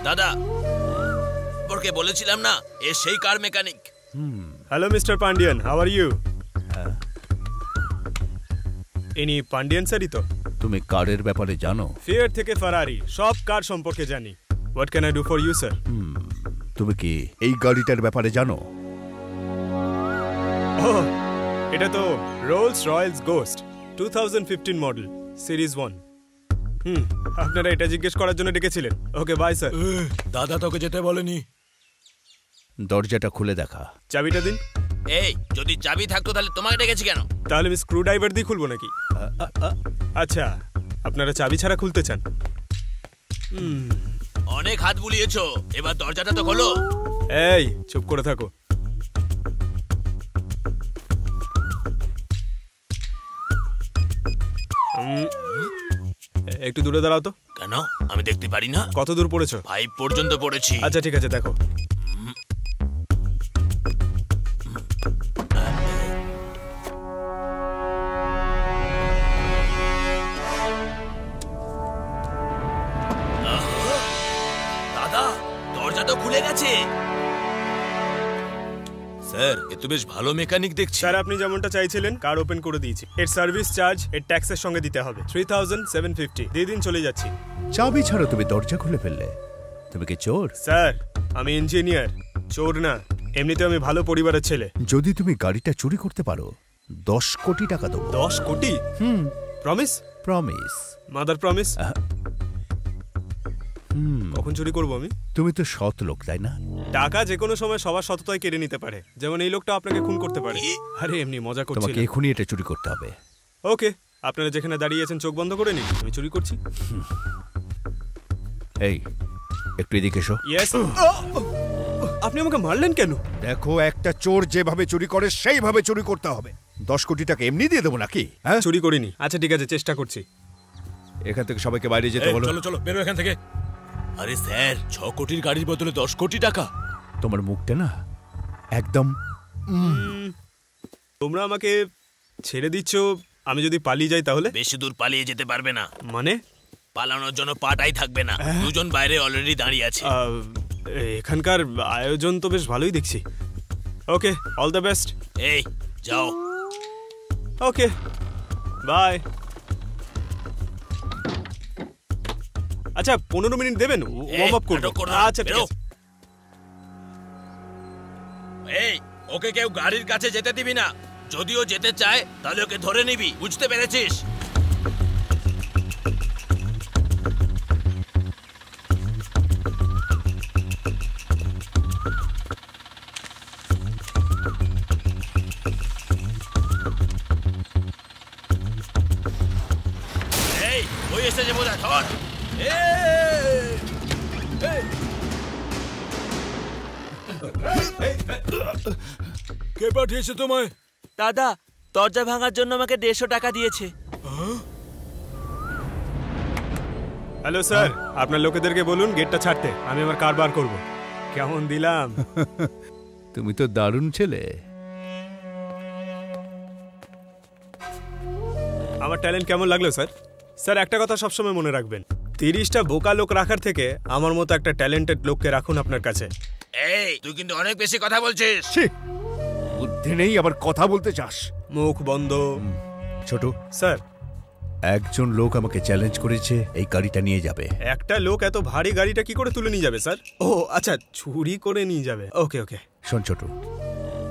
দাদা, ওকে বলেছিলাম না এ সেই car mechanic. Hello mister Pandian, how are you? ইনি পান্ডিয়ান স্যারই তো? তুমি কারের ব্যাপারে জানো? ফিয়ার থেকে ফারারি সব কার সম্পর্কে জানি। What can I do for you sir? তুমি কি এই গাড়িটার ব্যাপারে জানো? ওহ, এটা তো Rolls Royce Ghost 2015 model series 1। আপনারা এটা জিজ্ঞেস করার জন্য ডেকেছিলেন? Okay bye sir. দাদা তোকে যেতে বলেনি। দরজাটা খুলে দেখা। চাবিটা দিন। এই, যদি চাবি থাকতো তাহলে তোমাকে ডেকেছি কেন? তাহলে আমি স্ক্রু ড্রাইভার দিয়ে খুলবো নাকি? আচ্ছা, আপনারা চাবি ছাড়া খুলতে চান? অনেক হাত বুলিয়েছো, এবার দরজাটা তো খোলো। এই চুপ করে থাকো। একটু দূরে দাঁড়াও তো। কেন? আমি দেখতে পারি না? কত দূর পড়েছো? 5 পর্যন্ত পড়েছি। আচ্ছা ঠিক আছে, দেখো। দাদা, দরজা তো খুলে গেছে। স্যার, এ তো বেশ ভালো মেকানিক দেখছি। স্যার, আপনি যেমনটা চাইছিলেন কার ওপেন করে দিয়েছি। এর সার্ভিস চার্জ এর ট্যাক্সের সঙ্গে দিতে হবে 3750। দিয়ে দিন, চলে যাচ্ছি। চাবি ছাড়া তুমি দরজা খুলে ফেললে। তুমি কি চোর? স্যার, আমি ইঞ্জিনিয়ার, চোর না। এমনিতে আমি ভালো পরিবারের ছেলে। যদি তুমি গাড়িটা চুরি করতে পারো 10 কোটি টাকা দেবো। 10 কোটি? প্রমিস? প্রমিস। Mother promise? কখন চুরি করবো আমি? তুমি তো সৎ লোক, তাই না? টাকা যে কোনো সময় সবার সততায় কেড়ে নিতে পারে, যেমন এই লোকটা আপনাকে খুন করতে পারে। আরে এমনি মজা করছি। তোমাকে এখনই এটা চুরি করতে হবে। ওকে, আপনারা যেখানে দাঁড়িয়ে আছেন চোখ বন্ধ করে নিন, আমি চুরি করছি। এই একটু এদিকে এসো। ইয়েস। আপনি আমাকে মারলেন কেন? দেখো, একটা চোর যেভাবে চুরি করে সেইভাবে চুরি করতে হবে। 10 কোটি টাকা এমনি দিয়ে দেবো নাকি? হ্যাঁ, চুরি করিনি। আচ্ছা ঠিক আছে, চেষ্টা করছি। এখান থেকে সবাইকে বাইরে যেতে বলো। চলো চলো, বেরো এখান থেকে। আরে স্যার, 6 কোটির গাড়ির বদলে 10 কোটি টাকা। তোমার মুখটা না একদম। তোমরা আমাকে ছেড়ে দিচ্ছ, আমি যদি পালিয়ে যাই তাহলে? বেশি দূর পালিয়ে যেতে পারবে না। মানে? পালানোর জন্য পাটাই থাকবে না। দুজন বাইরে অলরেডি দাঁড়িয়ে আছে। এখানকার আয়োজন তো বেশ ভালোই দেখছি। ওকে, অল দ্য বেস্ট। এই যাও। ওকে, বাই। আচ্ছা 15 মিনিট দেবেন, ওয়ার্ম আপ করব। আচ্ছা ঠিক আছে। এই, ওকে কেউ গাড়ির কাছে যেতে দিবি না। যদিও যেতে চায় তাহলে ওকে ধরে নিবি, বুঝতে পেরেছিস? এই, ওই এসেছে বোঝা, ধর। কে পাঠিয়েছে তোমায়? দাদা, দরজা ভাঙার জন্য আমাকে 150 টাকা দিয়েছে। হ্যালো স্যার, আপনার লোকেদেরকে বলুন গেটটা ছাড়তে, আমি আমার কার বার করব। কেমন দিলাম? তুমি তো দারুণ ছেলে। আমার ট্যালেন্ট কেমন লাগলো স্যার? স্যার, একটা কথা সবসময় মনে রাখবেন, 30টা বোকা লোক রাখার থেকে আমার মতো একটা ট্যালেন্টেড লোককে রাখুন আপনার কাছে। এই, তুই কিন্তু অনেক বেশি কথা বলছিস। বুদ্ধি নেই, আবার কথা বলতে চাস? মুখ বন্ধ। ছোট স্যার, একজন লোক আমাকে চ্যালেঞ্জ করেছে এই গাড়িটা নিয়ে যাবে। একটা লোক এত ভারী গাড়িটা কি করে তুলে নিয়ে যাবে স্যার? ও আচ্ছা, চুরি করে নিয়ে যাবে। ওকে ওকে। শোন ছোট,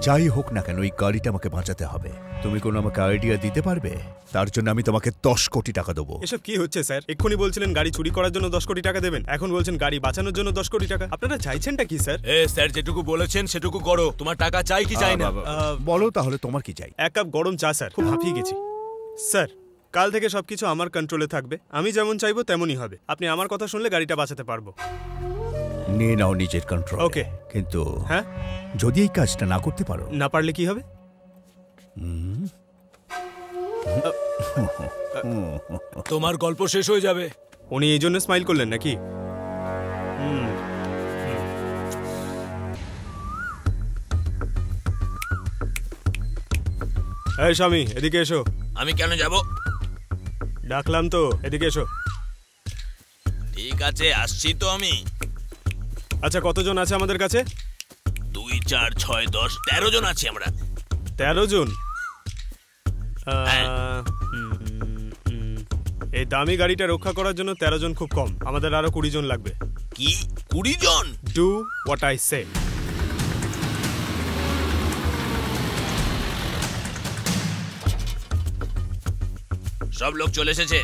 যাই হোক না কেন এই গাড়িটা আমাকে বাঁচাতে হবে। তুমি কোনো আমাকে আইডিয়া দিতে পারবে? তার জন্য আমি তোমাকে 10 কোটি টাকা দেবো। এসব কি হচ্ছে স্যার? এক্ষুনি বলছিলেন গাড়ি চুরি করার জন্য 10 কোটি টাকা দেবেন, এখন বলছেন গাড়ি বাঁচানোর জন্য 10 কোটি টাকা। আপনারা চাইছেনটা কি স্যার? স্যার যেটুকু বলেছেন সেটুকু করো। তোমার টাকা চাই কি চাই না? বলো তাহলে তোমার কি চাই? 1 কাপ গরম চা স্যার, খুব হাঁপিয়ে গেছি। স্যার, কাল থেকে সবকিছু আমার কন্ট্রোলে থাকবে, আমি যেমন চাইবো তেমনই হবে। আপনি আমার কথা শুনলে গাড়িটা বাঁচাতে পারবো। নিয়ে নাও নিজের কন্ট্রোল। ওকে। কিন্তু হ্যাঁ, যদি এই কাজটা না করতে পারো? না পারলে কি হবে? তোমার গল্প শেষ হয়ে যাবে। উনি এই জন্য স্মাইল করলেন নাকি? এই স্বামী, এদিকে এসো। আমি কেন যাব? ডাকলাম তো, এদিকে এসো। ঠিক আছে, আসছি তো আমি। আচ্ছা, কতজন আছে আমাদের কাছে? 2, 4, 6, 10, 13 জন আছি আমরা। 13 জন? হ্যাঁ। এই দামি গাড়িটা রক্ষা করার জন্য 13 জন খুব কম। আমাদের আরো 20 জন লাগবে। কি 20 জন? Do what I say. সব লোক চলে এসেছে।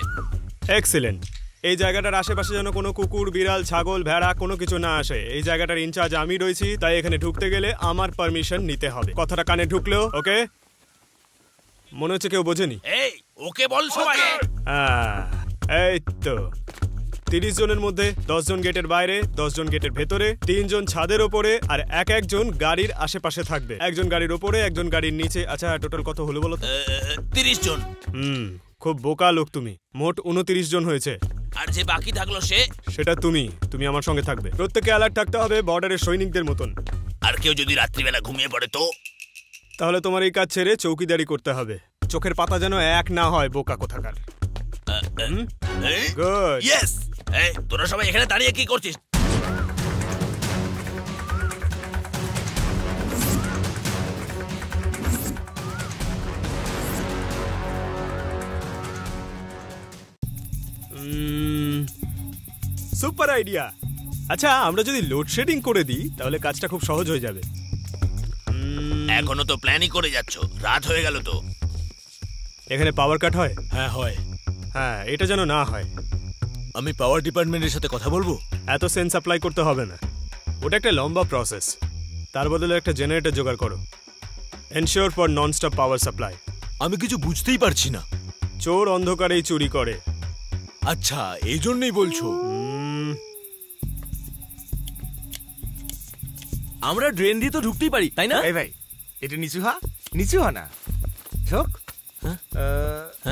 এক্সিলেন্ট। এই জায়গাটার আশেপাশে যেন কোনো কুকুর, বিড়াল, ছাগল, ভেড়া কোনো কিছু না আসে। এই জায়গাটার ইনচার্জ আমি রয়েছি, তাই এখানে ঢুকতে গেলে আমার পারমিশন নিতে হবে। কথাটা কানে ঢুকলেও ওকে? মনে হচ্ছে কেউ বোঝেনি। এই ওকে বল সবাই। এই তো 30 জনের মধ্যে 10 জন গেটের বাইরে, 10 জন গেটের ভেতরে, 3 জন ছাদের ওপরে, আর এক জন গাড়ির আশেপাশে থাকবে। একজন গাড়ির ওপরে, একজন গাড়ির নিচে। আচ্ছা, টোটাল কত হলো বলো তো? 30 জন। খুব বোকা লোক তুমি। মোট 29 জন হয়েছে। আর যে বাকি থাকলো সেটা তুমি আমার সঙ্গে থাকবে। প্রত্যেককে অ্যালার্ট থাকতে হবে, বর্ডারের সৈনিকদের মতন। আর কেউ যদি রাত্রিবেলা ঘুমিয়ে পড়ে তো? তাহলে তোমার এই কাজ ছেড়ে চৌকিদারি করতে হবে। চোখের পাতা যেন এক না হয়, বোকা কোথাকার। গুড। ইয়েস। এই তোরা সবাই এখানে দাঁড়িয়ে কি করছিস? Super idea. আচ্ছা, আমরা যদি লোডশেডিং করে দিই তাহলে কাজটা খুব সহজ হয়ে যাবে। এখনো তো প্ল্যানই করে যাচ্ছ, রাত হয়ে গেল তো। এখানে পাওয়ার কাট হয়? হ্যাঁ হয়। হ্যাঁ, এটা যেন না হয়। আমি পাওয়ার ডিপার্টমেন্টের সাথে কথা বলবো। এত সেন্স অ্যাপ্লাই করতে হবে না, ওটা একটা লম্বা প্রসেস। তার বদলে একটা জেনারেটর জোগাড় করো। Ensure for non stop power supply. আমি কিছু বুঝতেই পারছি না। চোর অন্ধকারেই চুরি করে। আচ্ছা, এই জন্যই বলছো? আমরা ড্রেন দিয়ে তো ঢুকতেই পারি, তাই না? এই ভাই, এটা নিচু হ না। ছোক,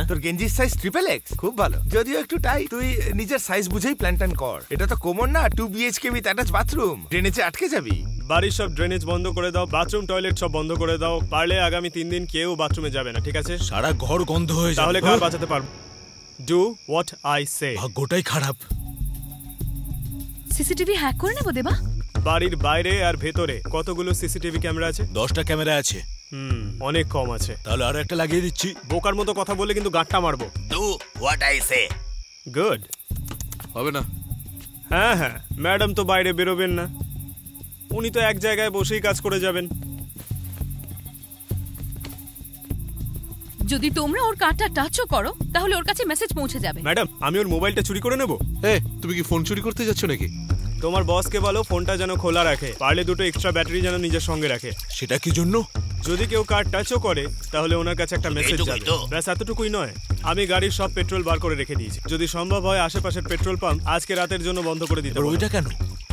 তোর গেঞ্জির সাইজ XXX, খুব ভালো। যদিও একটু টাইট, তুই নিজের সাইজ বুঝেই প্ল্যান কর। এটা তো কোমর না, 2 BHK উইথ অ্যাটাচ বাথরুম। ড্রেনেজে আটকে যাবি। বাড়ির সব ড্রেনেজ বন্ধ করে দাও, বাথরুম টয়লেট সব বন্ধ করে দাও। পারলে আগামী 3 দিন কেউ বাথরুমে যাবে না, ঠিক আছে? সারা ঘর গন্ধ হয়ে যাবে। তাহলে কার বাঁচাতে পারবো? Do what I say. ভাগ্যটাই খারাপ। সিসিটিভি হ্যাক করে নেবো দেবা। বাড়ির বাইরে আর ভেতরে কতগুলো সিসিটিভি ক্যামেরা আছে? 10টা ক্যামেরা আছে। অনেক কম আছে। তাহলে আরো একটা লাগিয়ে দিচ্ছি। বোকার মতো কথা বলে কিন্তু গাঁটটা মারবো। Do what I say. Good. হবে না। হ্যাঁ, ম্যাডাম তো বাইরে বেরোবেন না, উনি তো এক জায়গায় বসেই কাজ করে যাবেন। যদি তোমরা ওর কার্ডটা টাচও করো তাহলে ওর কাছে মেসেজ পৌঁছে যাবে। ম্যাডাম, আমি ওর মোবাইলটা চুরি করে নেব। তুমি কি ফোন চুরি করতে যাচ্ছ নাকি? তোমার বসকে বলো ফোনটা যেন খোলা রাখে, পারলে 2টো এক্সট্রা ব্যাটারি যেন নিজের সঙ্গে রাখে। সেটা কি জন্য? যদি কেউ কার্ড টাচও করে তাহলে ওনার কাছে একটা মেসেজ যাবে। ব্যাস এতটুকুই নয়, আমি গাড়ির সব পেট্রোল বার করে রেখে দিয়েছি। যদি সম্ভব হয় আশেপাশের পেট্রোল পাম্প আজকে রাতের জন্য বন্ধ করে দিতে হবে। ওইটা কেন?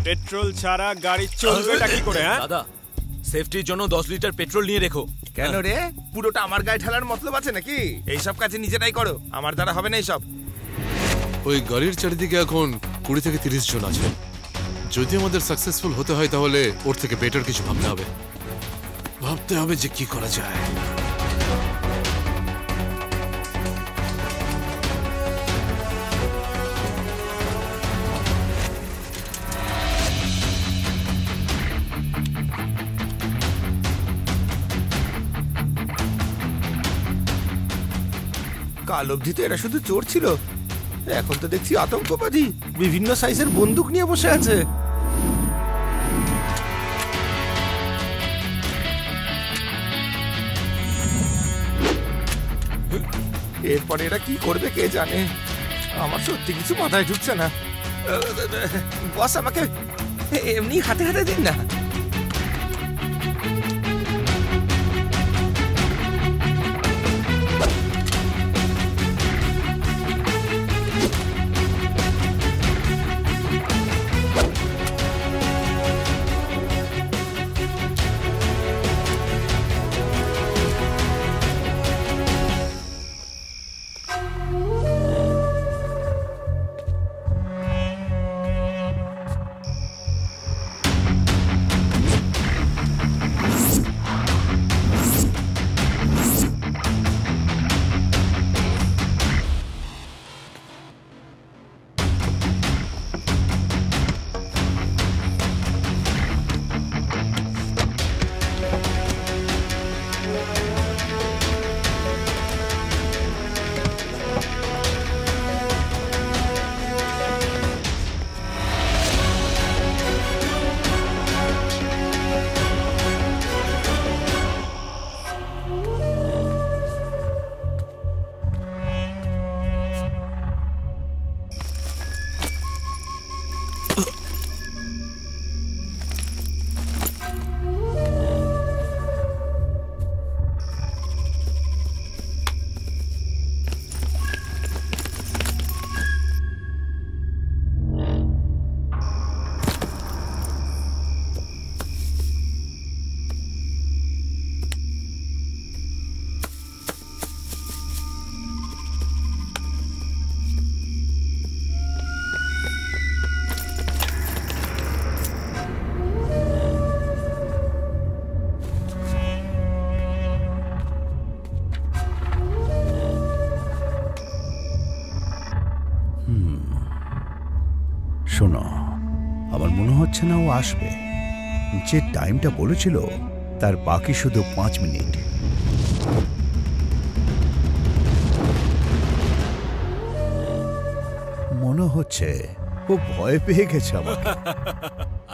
পেট্রোল ছাড়া গাড়ি চলবেটা কি করে? হ্যাঁ দাদা, সেফটির জন্য 10 লিটার পেট্রোল নিয়ে রেখো। কেন রে, পুরোটা আমার গায়ে ঢালার মতলব আছে নাকি? এইসব কাজে নিজেরাই করো, আমার দ্বারা হবে না এইসব। ওই গাড়ির চারিদিকে এখন 20 থেকে 30 জন আছে। যদি আমাদের সাকসেসফুল হতে হয় তাহলে ওর থেকে বেটার কিছু ভাবতে হবে যে কি করা যায়। কাল অবধি তো এরা শুধু চোর ছিল, এখন তো দেখছি আতঙ্কবাদী। বিভিন্ন সাইজের বন্দুক নিয়ে বসে আছে। এরপরে এরা কি করবে কে জানে। আমার সত্যি কিছু মাথায় ঢুকছে না। বস, আমাকে এমনি হাতে হাতে দিন না। শোনো, আমার মনে হচ্ছে না ও আসবে। যে টাইমটা বলেছিল তার বাকি শুধু 5 মিনিট। মনে হচ্ছে ও ভয় পেয়ে গেছে আমাকে।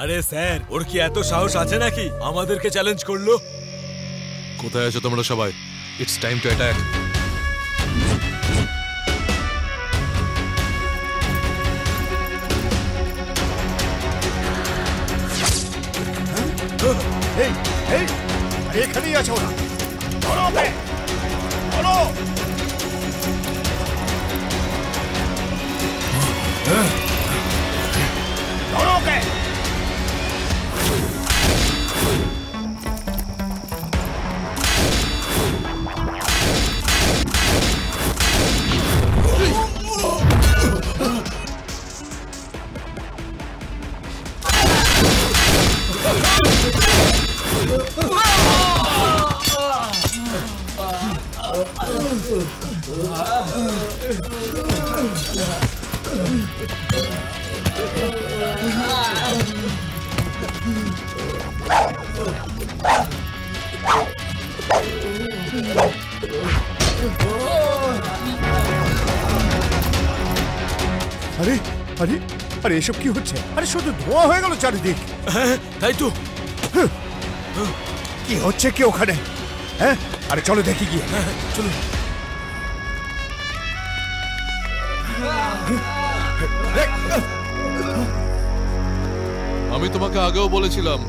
আরে স্যার, ওর কি এত সাহস আছে নাকি আমাদেরকে চ্যালেঞ্জ করলো? কোথায় আছো তোমরা সবাই? It's time to attack. এই এই আরে এখানেই আছে ওরা। ধরো ওকে, ধরো। ধরো ওকে। আরে আরে আরে এসব কি হচ্ছে? আরে শুধু ধোঁয়া হয়ে গেল চারিদিক। তাই তো। কি হচ্ছে কি ওখানে? হ্যাঁ, আরে চলো দেখি গিয়ে। চলো। আমি তোমাকে আগেও বলেছিলাম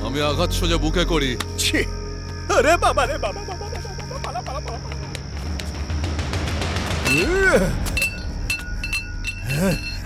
আমি আঘাত সোজা বুকে করি। ছি, আরে বাবা রে বাবা বাবা পালা পালা পালা।